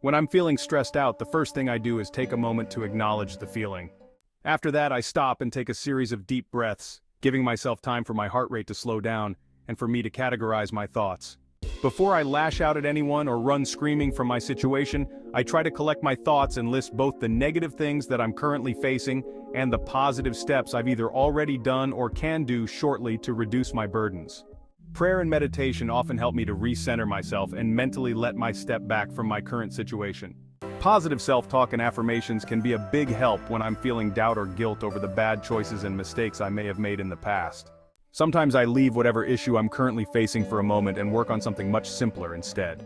When I'm feeling stressed out, the first thing I do is take a moment to acknowledge the feeling. After that, I stop and take a series of deep breaths, giving myself time for my heart rate to slow down and for me to categorize my thoughts. Before I lash out at anyone or run screaming from my situation, I try to collect my thoughts and list both the negative things that I'm currently facing and the positive steps I've either already done or can do shortly to reduce my burdens. Prayer and meditation often help me to recenter myself and mentally let my step back from my current situation. Positive self-talk and affirmations can be a big help when I'm feeling doubt or guilt over the bad choices and mistakes I may have made in the past. Sometimes I leave whatever issue I'm currently facing for a moment and work on something much simpler instead.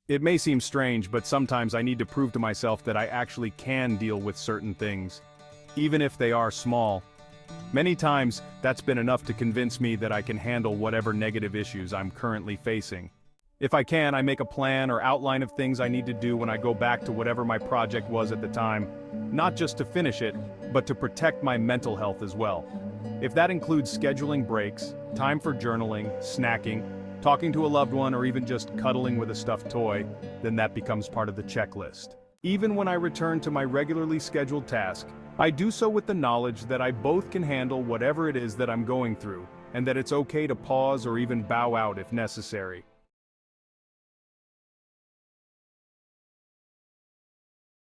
It may seem strange, but sometimes I need to prove to myself that I actually can deal with certain things, even if they are small. Many times, that's been enough to convince me that I can handle whatever negative issues I'm currently facing. If I can, I make a plan or outline of things I need to do when I go back to whatever my project was at the time, not just to finish it, but to protect my mental health as well. If that includes scheduling breaks, time for journaling, snacking, talking to a loved one, or even just cuddling with a stuffed toy, then that becomes part of the checklist. Even when I return to my regularly scheduled task, I do so with the knowledge that I both can handle whatever it is that I'm going through, and that it's okay to pause or even bow out if necessary.